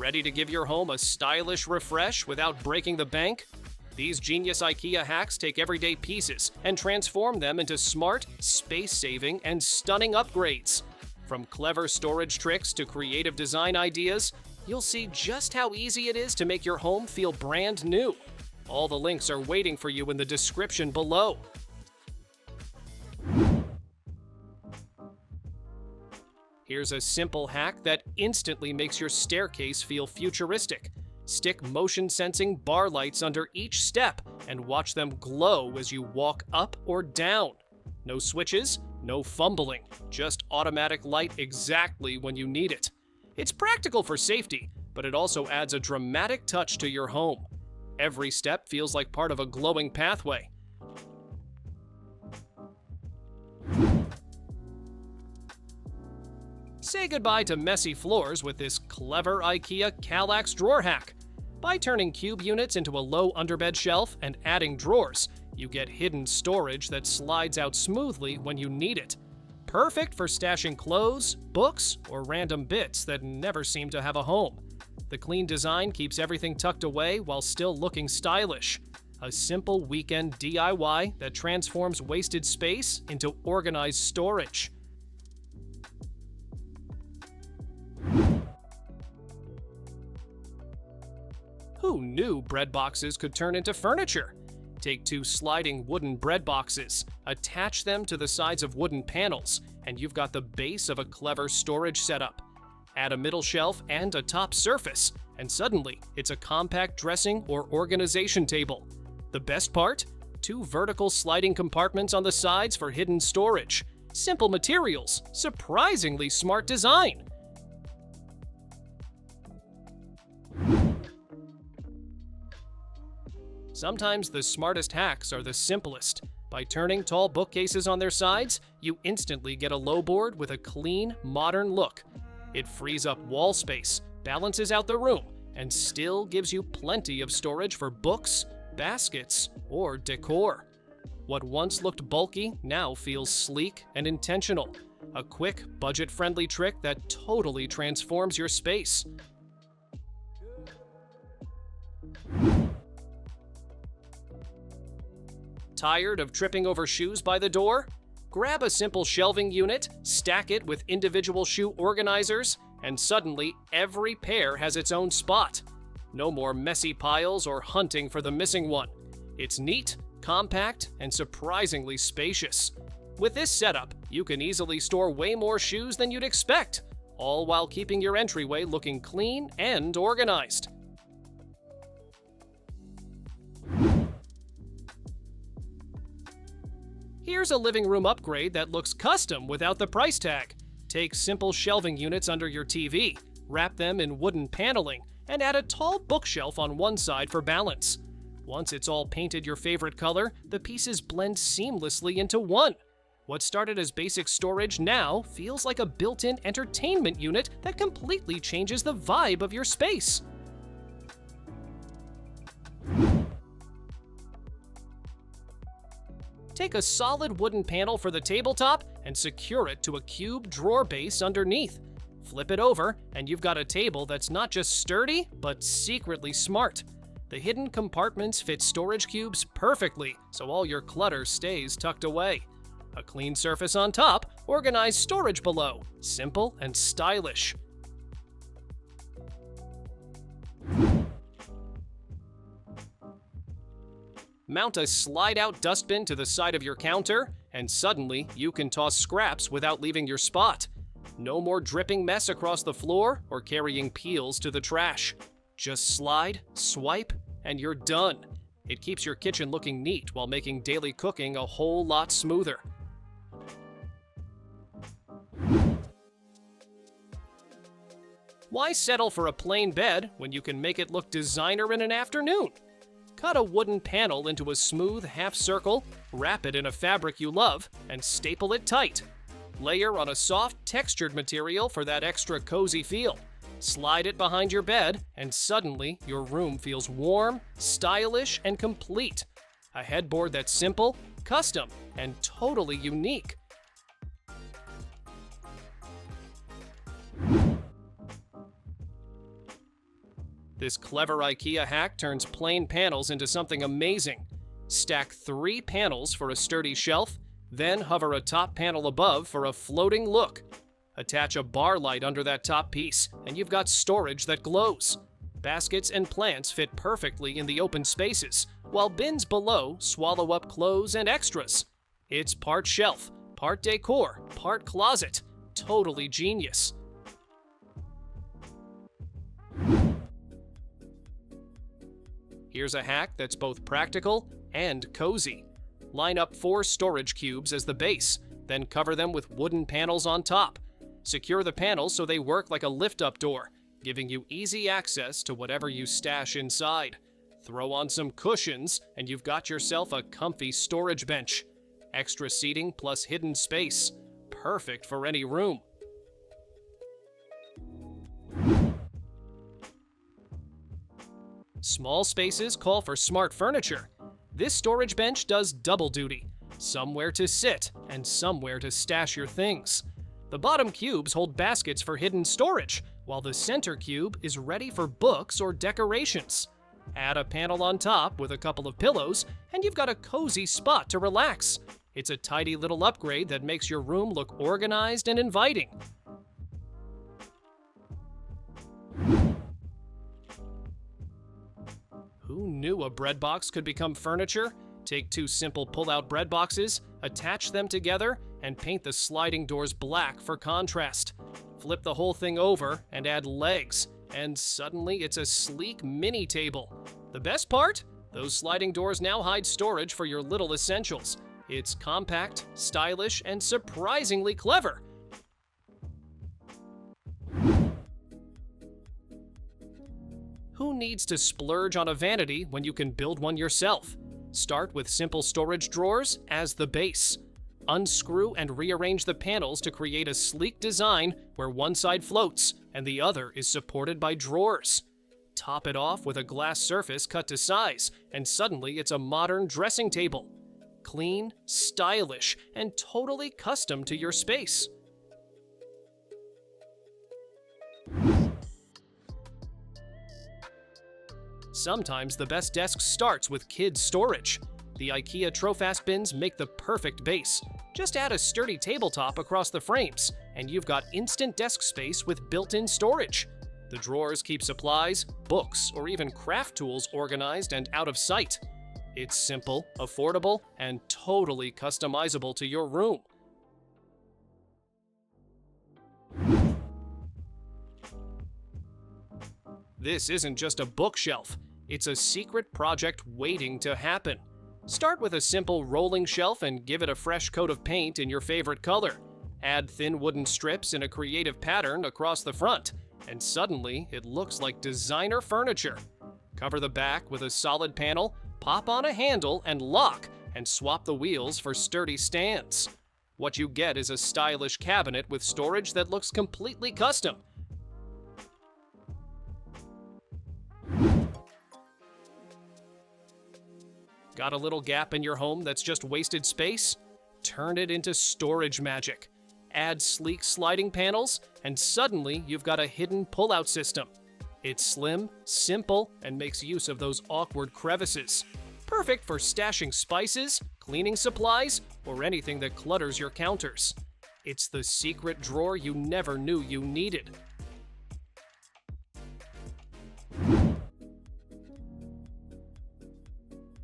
Ready to give your home a stylish refresh without breaking the bank? These genius IKEA hacks take everyday pieces and transform them into smart, space-saving, and stunning upgrades. From clever storage tricks to creative design ideas, you'll see just how easy it is to make your home feel brand new. All the links are waiting for you in the description below. Here's a simple hack that instantly makes your staircase feel futuristic. Stick motion-sensing bar lights under each step and watch them glow as you walk up or down. No switches, no fumbling, just automatic light exactly when you need it. It's practical for safety, but it also adds a dramatic touch to your home. Every step feels like part of a glowing pathway. Say goodbye to messy floors with this clever IKEA Kallax drawer hack. By turning cube units into a low underbed shelf and adding drawers, you get hidden storage that slides out smoothly when you need it. Perfect for stashing clothes, books, or random bits that never seem to have a home. The clean design keeps everything tucked away while still looking stylish. A simple weekend DIY that transforms wasted space into organized storage. Who knew bread boxes could turn into furniture? Take two sliding wooden bread boxes, attach them to the sides of wooden panels, and you've got the base of a clever storage setup. Add a middle shelf and a top surface, and suddenly it's a compact dressing or organization table. The best part? Two vertical sliding compartments on the sides for hidden storage. Simple materials, surprisingly smart design. Sometimes the smartest hacks are the simplest. By turning tall bookcases on their sides, you instantly get a lowboard with a clean, modern look. It frees up wall space, balances out the room, and still gives you plenty of storage for books, baskets, or decor. What once looked bulky now feels sleek and intentional. A quick, budget-friendly trick that totally transforms your space. Tired of tripping over shoes by the door? Grab a simple shelving unit, stack it with individual shoe organizers, and suddenly every pair has its own spot. No more messy piles or hunting for the missing one. It's neat, compact, and surprisingly spacious. With this setup, you can easily store way more shoes than you'd expect, all while keeping your entryway looking clean and organized. Here's a living room upgrade that looks custom without the price tag. Take simple shelving units under your TV, wrap them in wooden paneling, and add a tall bookshelf on one side for balance. Once it's all painted your favorite color, the pieces blend seamlessly into one. What started as basic storage now feels like a built-in entertainment unit that completely changes the vibe of your space. Take a solid wooden panel for the tabletop and secure it to a cube drawer base underneath. Flip it over, and you've got a table that's not just sturdy, but secretly smart. The hidden compartments fit storage cubes perfectly, so all your clutter stays tucked away. A clean surface on top, organized storage below. Simple and stylish. Mount a slide-out dustbin to the side of your counter, and suddenly you can toss scraps without leaving your spot. No more dripping mess across the floor or carrying peels to the trash. Just slide, swipe, and you're done. It keeps your kitchen looking neat while making daily cooking a whole lot smoother. Why settle for a plain bed when you can make it look designer in an afternoon? Cut a wooden panel into a smooth half circle, wrap it in a fabric you love, and staple it tight. Layer on a soft, textured material for that extra cozy feel. Slide it behind your bed, and suddenly your room feels warm, stylish, and complete. A headboard that's simple, custom, and totally unique. This clever IKEA hack turns plain panels into something amazing. Stack 3 panels for a sturdy shelf, then hover a top panel above for a floating look. Attach a bar light under that top piece, and you've got storage that glows. Baskets and plants fit perfectly in the open spaces, while bins below swallow up clothes and extras. It's part shelf, part decor, part closet. Totally genius. Here's a hack that's both practical and cozy. Line up 4 storage cubes as the base, then cover them with wooden panels on top. Secure the panels so they work like a lift-up door, giving you easy access to whatever you stash inside. Throw on some cushions, and you've got yourself a comfy storage bench. Extra seating plus hidden space. Perfect for any room. Small spaces call for smart furniture. This storage bench does double duty. Somewhere to sit and somewhere to stash your things. The bottom cubes hold baskets for hidden storage, while the center cube is ready for books or decorations. Add a panel on top with a couple of pillows, and you've got a cozy spot to relax. It's a tidy little upgrade that makes your room look organized and inviting. Who knew a bread box could become furniture? Take 2 simple pull-out bread boxes, attach them together, and paint the sliding doors black for contrast. Flip the whole thing over and add legs, and suddenly it's a sleek mini table. The best part? Those sliding doors now hide storage for your little essentials. It's compact, stylish, and surprisingly clever. Who needs to splurge on a vanity when you can build one yourself? Start with simple storage drawers as the base. Unscrew and rearrange the panels to create a sleek design where one side floats and the other is supported by drawers. Top it off with a glass surface cut to size, and suddenly it's a modern dressing table. Clean, stylish, and totally custom to your space. Sometimes the best desk starts with kids' storage. The IKEA Trofast bins make the perfect base. Just add a sturdy tabletop across the frames, and you've got instant desk space with built-in storage. The drawers keep supplies, books, or even craft tools organized and out of sight. It's simple, affordable, and totally customizable to your room. This isn't just a bookshelf. It's a secret project waiting to happen. Start with a simple rolling shelf and give it a fresh coat of paint in your favorite color. Add thin wooden strips in a creative pattern across the front, and suddenly it looks like designer furniture. Cover the back with a solid panel, pop on a handle and lock, and swap the wheels for sturdy stands. What you get is a stylish cabinet with storage that looks completely custom. Got a little gap in your home that's just wasted space? Turn it into storage magic. Add sleek sliding panels, and suddenly you've got a hidden pull-out system. It's slim, simple, and makes use of those awkward crevices. Perfect for stashing spices, cleaning supplies, or anything that clutters your counters. It's the secret drawer you never knew you needed.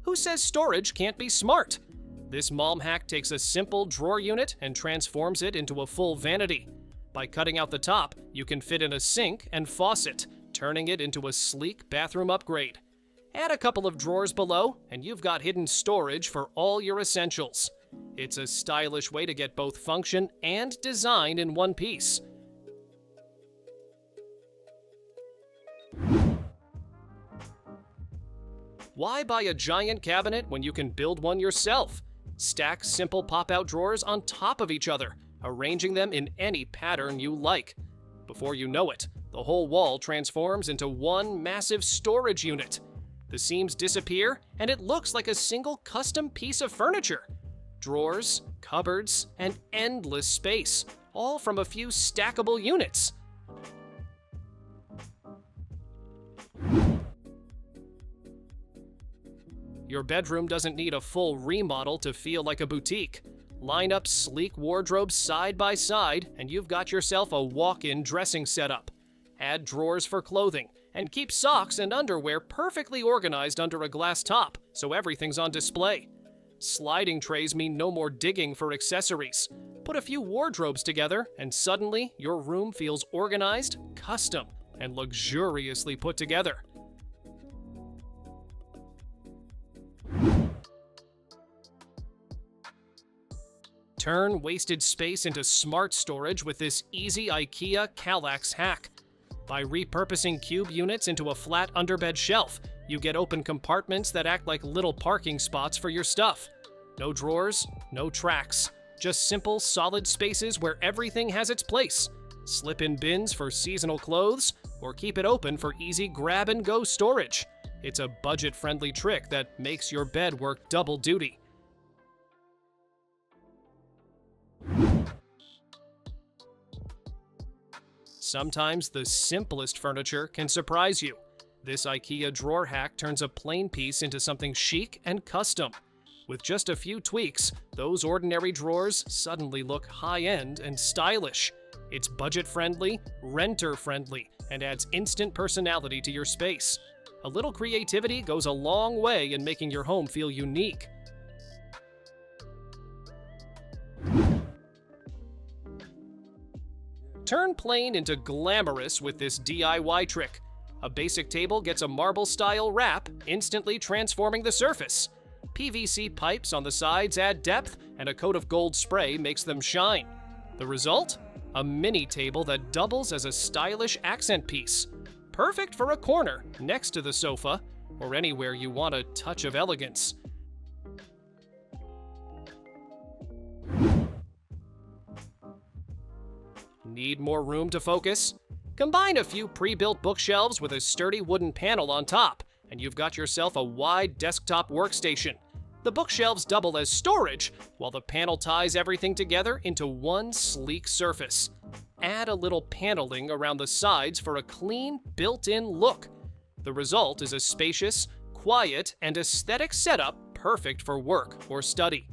Who says storage can't be smart? This mom hack takes a simple drawer unit and transforms it into a full vanity. By cutting out the top, you can fit in a sink and faucet, turning it into a sleek bathroom upgrade. Add a couple of drawers below, and you've got hidden storage for all your essentials. It's a stylish way to get both function and design in one piece. Why buy a giant cabinet when you can build one yourself? Stack simple pop-out drawers on top of each other, arranging them in any pattern you like. Before you know it, the whole wall transforms into one massive storage unit. The seams disappear, and it looks like a single custom piece of furniture. Drawers, cupboards, and endless space, all from a few stackable units. Your bedroom doesn't need a full remodel to feel like a boutique. Line up sleek wardrobes side by side, and you've got yourself a walk-in dressing setup. Add drawers for clothing, and keep socks and underwear perfectly organized under a glass top, so everything's on display. Sliding trays mean no more digging for accessories. Put a few wardrobes together, and suddenly your room feels organized, custom, and luxuriously put together. Turn wasted space into smart storage with this easy IKEA Kallax hack. By repurposing cube units into a flat underbed shelf, you get open compartments that act like little parking spots for your stuff. No drawers, no tracks, just simple, solid spaces where everything has its place. Slip in bins for seasonal clothes, or keep it open for easy grab-and-go storage. It's a budget-friendly trick that makes your bed work double duty. Sometimes the simplest furniture can surprise you. This IKEA drawer hack turns a plain piece into something chic and custom. With just a few tweaks, those ordinary drawers suddenly look high-end and stylish. It's budget-friendly, renter-friendly, and adds instant personality to your space. A little creativity goes a long way in making your home feel unique. Turn plain into glamorous with this DIY trick. A basic table gets a marble-style wrap, instantly transforming the surface. PVC pipes on the sides add depth, and a coat of gold spray makes them shine. The result? A mini table that doubles as a stylish accent piece. Perfect for a corner, next to the sofa, or anywhere you want a touch of elegance. Need more room to focus? Combine a few pre-built bookshelves with a sturdy wooden panel on top, and you've got yourself a wide desktop workstation. The bookshelves double as storage, while the panel ties everything together into one sleek surface. Add a little paneling around the sides for a clean, built-in look. The result is a spacious, quiet, and aesthetic setup perfect for work or study.